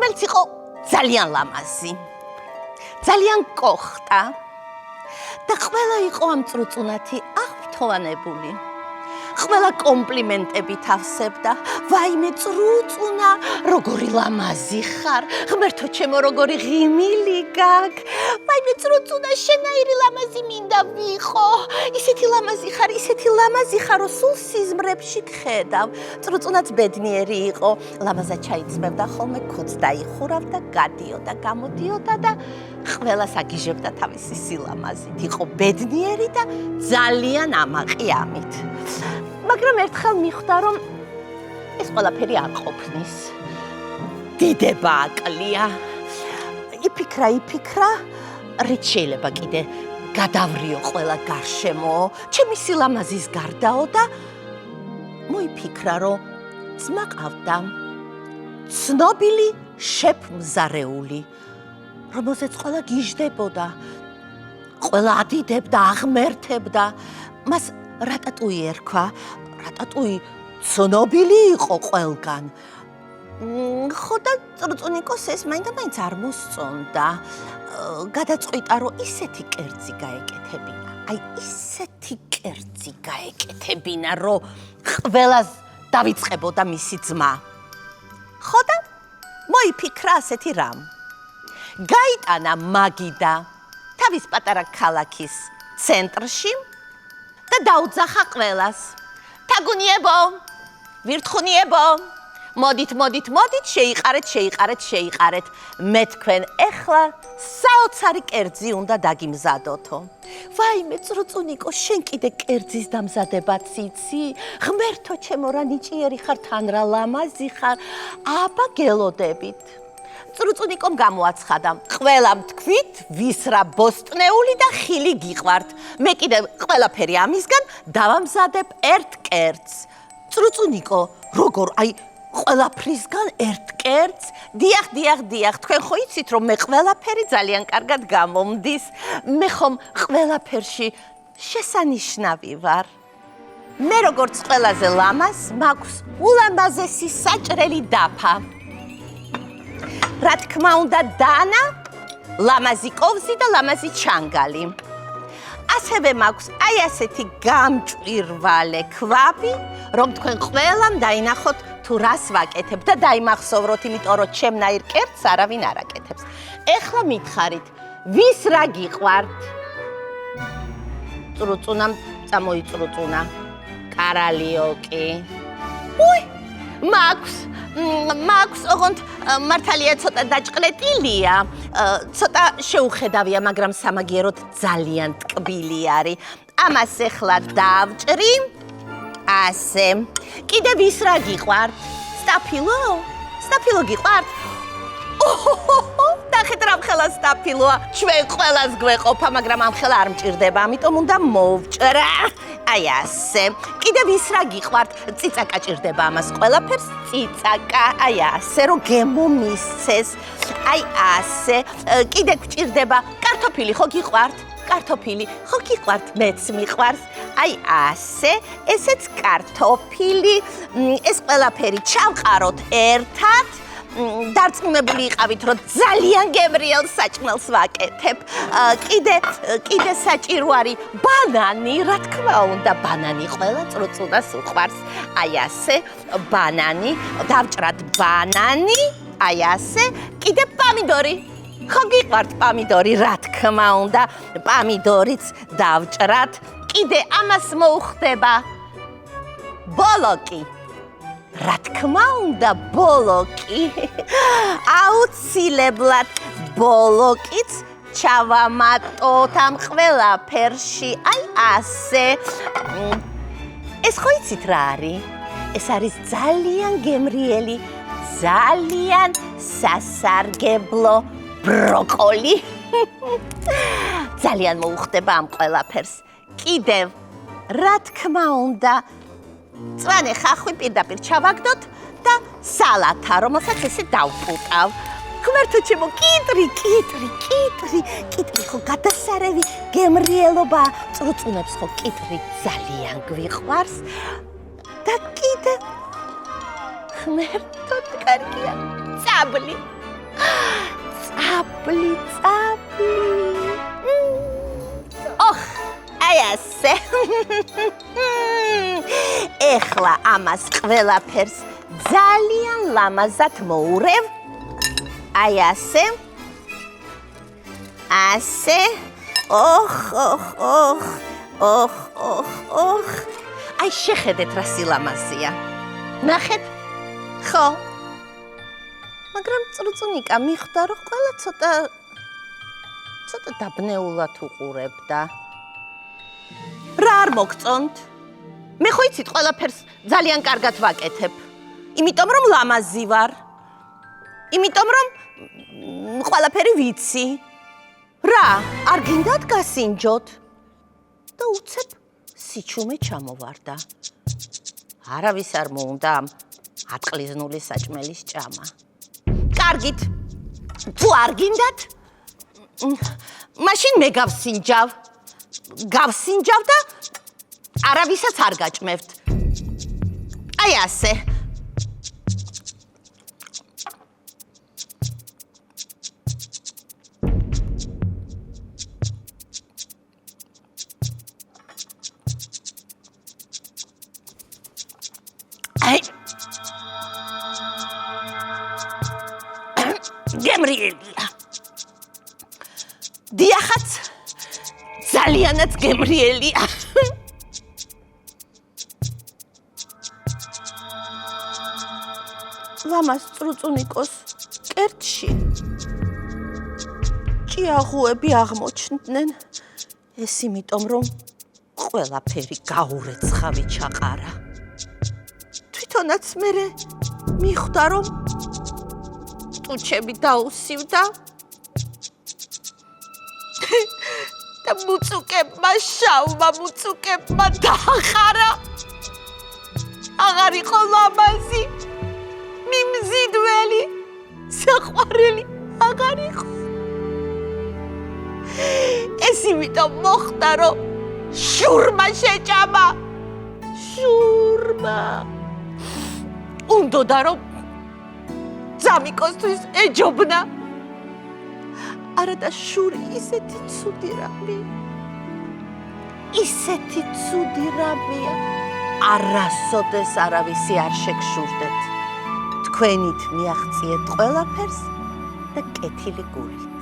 რომელიც იყო ძალიან ლამაზი, ძალიან კოხტა და ყველა იყო ამ წრუწუნათი აღფრთოვანებული. ყველა კომპლიმენტებით ავსებდა. ვაიმე წრუწუნა, როგორი ლამაზი ხარ, ღმერთო ჩემო, როგორი ღიმილი გაქვს. ვაიმე წრუწუნა, შენაირი ლამაზი მინდა ვიყო. ისეთი ლამაზი ხარ, რომ სულ სიზმრებში გხედავ. წრუწუნაც ბედნიერი იყო, ლამაზად ჩაიწმევდა ხოლმე, ქუდს დაიხურავდა, გადიოდა, გამოდიოდა და ყველას აგიჟებდა თავისი სილამაზით. იყო ბედნიერი და ძალიან ამაყი ამით. მაგრამ ერთხელ მიხვდა, რომ ეს ყველაფერი არ ყოფნის. დიდება აკლია. იფიქრა, რით შეიძლება კიდე გადავრიო ყველა გარშემო, ჩემი სილამაზის გარდაო და მოიფიქრა, რომ ძმა ყავდა, ცნობილი შეფმზარეული, რომელზეც ყველა გიჟდებოდა, ყველა ადიდებდა, აღმერთებდა. მას რატატუი ერქვა, რატატუი ცნობილი იყო ყველგან. ხო და წრუწუნიკოს ეს მაინც არ მოსწონდა. გადაწყვიტა, რომ ისეთი კერძი გაეკეთებინა. ისეთი კერძი გაეკეთებინა, რომ ყველას დავიწყებოდა მისი ძმა. ხო და მოიფიქრა ასეთი რამ. გაიტანა მაგიდა თავის პატარა ქალაქის ცენტრში და დაუძახა ყველას. თაგუნიებო, ვირთხუნიებო, მოდით, შეიყარეთ. მე თქვენ ეხლა საოცარი კერძი უნდა დაგიმზადოთო. ვაიმე წრუწუნიკო, შენ კიდე კერძის დამზადებაც იცი? ღმერთო ჩემო, რა ნიჭიერი ხარ, თან რა ლამაზი ხარ. აბა გელოდებით. წრუწუნიკომ გამოაცხადა, ყველამ თქვით, ვის რა ბოსტნეული და ხილი გიყვართ. მე კიდე ყველაფერი ამისგან დავამზადებ ერთ კერძს. წრუწუნიკო, როგორ, ყველაფრისგან ერთ კერძს? დიახ, თქვენ ხო იცით, რომ მე ყველაფერი ძალიან კარგად გამომდის. მე ხომ ყველაფერში შესანიშნავი ვარ. მე როგორც ყველაზე ლამაზ, მაქვს ულამაზესი საჭრელი დაფა. რა თქმა უნდა, დანა, ლამაზი კოვზი და ლამაზი ჩანგალი. ასევე მაქვს ასეთი გამჭვირვალე ქვაბი, რომ თქვენ ყველამ დაინახოთ თუ რას ვაკეთებ და დაიმახსოვროთ, იმიტომ რომ ჩემნაირ კერძს არავინ არ აკეთებს. ეხლა მითხარით, ვის რა გიყვართ? წრუწუნამ წამოიწრუწუნა. კარალიოკი. მაქვს, ოღონდ მართალია ცოტა დაჭყლეტილია, ცოტა შეუხედავია, მაგრამ სამაგიეროდ ძალიან ტკბილი არის. ამას ეხლა დავჭრი. ასე. კიდე ვის რა გიყვართ? სტაფილო გიყვართ? ნახეთ რა მხელა სტაფილოა. ჩვენ ყველას გვეყოფა, მაგრამ ამ ხელა არ მჭირდება, ამიტომ უნდა მოვჭრა. ასე. კიდე ვის რა გიყვართ? ციცაკა ჭირდება ამას ყველაფერს, ციცაკა. ასე რომ გემომისცეს. ასე. კიდე გჭირდება კარტოფილი, ხო გიყვართ? კარტოფილი, ხო გიყვართ? მეც მიყვარს. ასე. ესეც კარტოფილი. ეს ყველაფერი ჩავყაროთ ერთად. დარწმუნებული იყავით, რომ ძალიან გემრიელ საჭმელს ვაკეთებ. კიდე საჭირო არის ბანანი, რა თქმა უნდა, ბანანი ყველა წრუწუნას უყვარს. ასე, ბანანი, დავჭრათ ბანანი, ასე, კიდე პამიდორი. ხო გიყვართ პამიდორი, რა თქმა უნდა, პამიდორიც დავჭრათ. კიდე ამას მოუხდება ბოლოკი. რა თქმა უნდა, ბოლოკი. აუცილებლად ბოლოკიც ჩავამატოთ ამ ყველაფერში. ასე. ეს ხო იცით რა არის? ეს არის ძალიან გემრიელი, ძალიან სასარგებლო ბროკოლი. ძალიან მოუხდება ამ ყველაფერს. კიდევ, რა თქმა უნდა, მწვანე ხახვი პირდაპირ ჩავაგდოთ და სალათა, რომელსაც ესე დავპუტავ. ღმერთო ჩემო, კიტრი, ხო გადასარევი გემრიელობა. წრუწუნებს ხო კიტრი ძალიან გვიყვარს. და კიდე ღმერთო კარგია, წაბლი. წაბლი. ოხ, აი ასე. ეხლა ამას ყველაფერს ძალიან ლამაზად მოურევ. აი ასე. ასე. ოხ. აი შეხედეთ რა სილამაზეა. ნახეთ? ხო. მაგრამ წრუწუნიკა მიხვდა რომ ყველა ცოტა დაბნეულად უყურებდა. რა არ მოგწონთ? მე ხო იცით ყველაფერს ძალიან კარგად ვაკეთებ. იმიტომ რომ ლამაზი ვარ. იმიტომ რომ ყველაფერი ვიცი. რა, არ გინდათ გასინჯოთ? და უცებ სიჩუმე ჩამოვარდა. არავის არ მოუნდა ამ ატყლიზნული საჭმელის ჭამა. კარგით, თუ არ გინდათ, მაშინ მე გავსინჯავ და არავისაც არ გაჭმევთ. აი ასე. გემრიელია. დიახაც, ძალიანაც გემრიელია. ლამას წრუწუნიკოს კერტში ჭიაღუები აღმოჩნდნენ. ეს იმიტომ რომ ყველაფერი გაურეცხავი ჩაყარა. თვითონაც მე მიხვდა რომ ტუჩები დაუსივდა და მუწუკებმა შავმა მუწუკებმა დაახარა. აღარ იყო ლამაზი, მიმზიდველი, საყვარელი აღარ იყო. ეს იმიტომ მოხდა რომ შურმა შეჭამა. შურმა უნდოდა რომ ზამიკოსთვის ეჯობნა. არა და შური ისეთი ცუდი რამეა. არასოდეს არავისი არ შეგშურდეთ. თქვენით მიაღწიეთ ყველაფერს და კეთილი გულით.